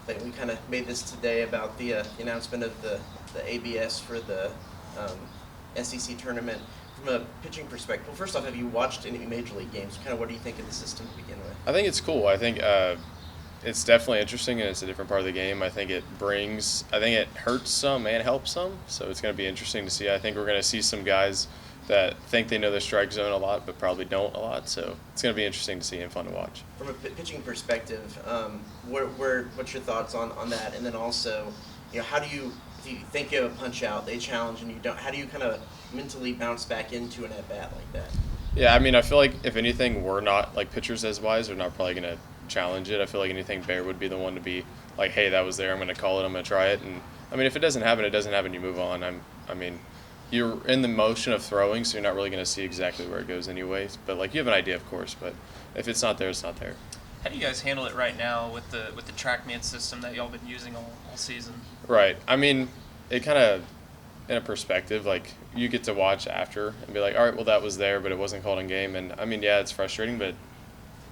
that we kind of made this today about the announcement of the ABS for the SEC tournament. From a pitching perspective, well, first off, have you watched any major league games? Kind of what do you think of the system to begin with? I think it's cool. I think it's definitely interesting, and it's a different part of the game. I think it hurts some and helps some, so it's going to be interesting to see. I think we're going to see some guys that think they know the strike zone a lot, but probably don't a lot, so it's going to be interesting to see and fun to watch. From a pitching perspective, what's your thoughts on that? And then also, how do you, if you think you have a punch out, they challenge and you don't, how do you kind of mentally bounce back into an at-bat like that? Yeah, I mean, I feel like if anything, we're not, like, pitchers as wise, are not probably going to challenge it. I feel like anything, Bear would be the one to be like, hey, that was there, I'm going to call it, I'm going to try it. And, I mean, if it doesn't happen, it doesn't happen, you move on. I mean, you're in the motion of throwing, so you're not really going to see exactly where it goes anyways. But, like, you have an idea, of course, but if it's not there, it's not there. How do you guys handle it right now with the TrackMan system that y'all been using all season? Right. I mean, it kind of, in a perspective, like, you get to watch after and be like, all right, well, that was there, but it wasn't called in game. And, I mean, yeah, it's frustrating, but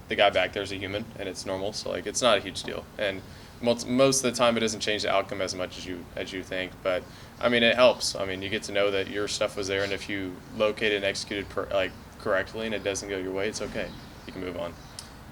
the guy back there is a human, and it's normal, so, like, it's not a huge deal. And most of the time it doesn't change the outcome as much as you think, but, I mean, it helps. I mean, you get to know that your stuff was there, and if you locate it and executed correctly and it doesn't go your way, it's okay. You can move on.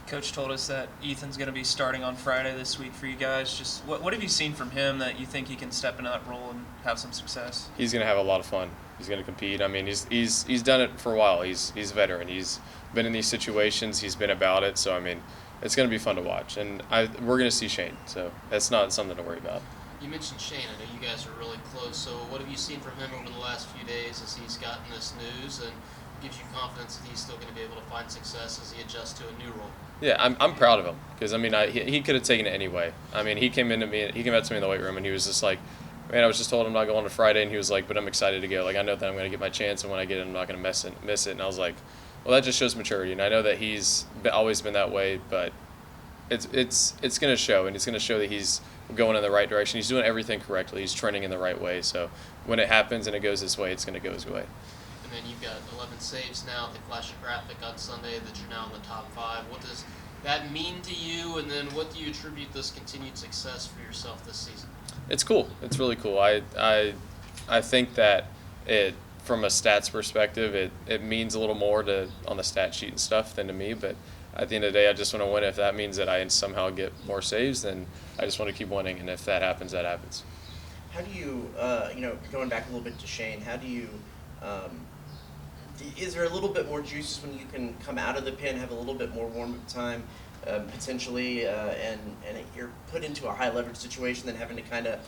Coach told us that Ethan's going to be starting on Friday this week for you guys. Just what have you seen from him that you think he can step into that role and have some success? He's going to have a lot of fun. He's going to compete. I mean, he's done it for a while. He's a veteran. He's been in these situations. He's been about it. So, I mean, it's going to be fun to watch. And we're going to see Shane. So that's not something to worry about. You mentioned Shane. I know you guys are really close. So what have you seen from him over the last few days as he's gotten this news, and gives you confidence that he's still going to be able to find success as he adjusts to a new role? Yeah, I'm proud of him because, I mean, he could have taken it anyway. I mean, he came up to me in the weight room, and he was just like, man, I was just told I'm not going to Friday, and he was like, but I'm excited to go. Like, I know that I'm going to get my chance, and when I get it, I'm not going to miss it. And I was like, well, that just shows maturity. And I know that he's always been that way, but it's going to show, and it's going to show that he's going in the right direction. He's doing everything correctly. He's trending in the right way. So when it happens and it goes his way, it's going to go his way. And then you've got 11 saves now at the Clash of Graphic on Sunday that you're now in the top 5. What does that mean to you, and then what do you attribute this continued success for yourself this season? It's cool. It's really cool. I think that it, from a stats perspective, it means a little more on the stat sheet and stuff than to me, but at the end of the day, I just want to win. If that means that I somehow get more saves, then I just want to keep winning, and if that happens, that happens. How do you, going back a little bit to Shane, how do you, is there a little bit more juices when you can come out of the pen, have a little bit more warm-up time, potentially, and you're put into a high-leverage situation than having to kind of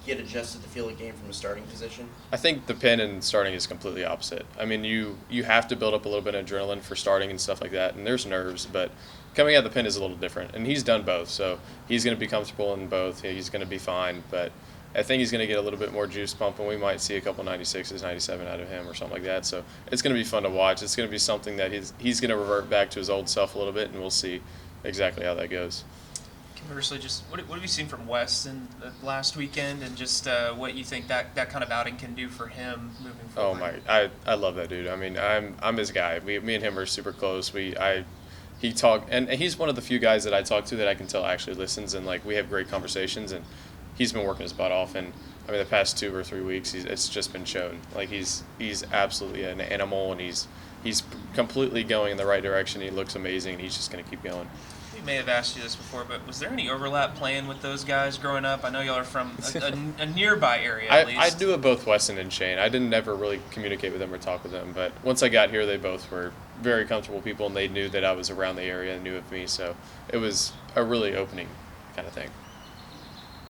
get adjusted to feel a game from a starting position? I think the pen and starting is completely opposite. I mean, you have to build up a little bit of adrenaline for starting and stuff like that, and there's nerves, but coming out of the pen is a little different, and he's done both, so he's going to be comfortable in both. He's going to be fine, but I think he's going to get a little bit more juice pumping. We might see a couple 96s, 97 out of him or something like that, so it's going to be fun to watch. It's going to be something that he's going to revert back to his old self a little bit, and we'll see exactly how that goes. Conversely, just what have you seen from Wes in the last weekend, and just what you think that kind of outing can do for him moving forward? Oh my, I love that dude. I mean, I'm his guy. Me and him are super close. He talk, and he's one of the few guys that I talk to that I can tell actually listens, and like we have great conversations, and he's been working his butt off, and I mean the past 2 or 3 weeks it's just been shown. Like he's absolutely an animal, and he's completely going in the right direction. He looks amazing, and he's just going to keep going. We may have asked you this before, but was there any overlap playing with those guys growing up? I know y'all are from a nearby area at least. I knew of both Weston and Shane. I didn't ever really communicate with them or talk with them, but once I got here, they both were very comfortable people, and they knew that I was around the area and knew of me, so it was a really opening kind of thing.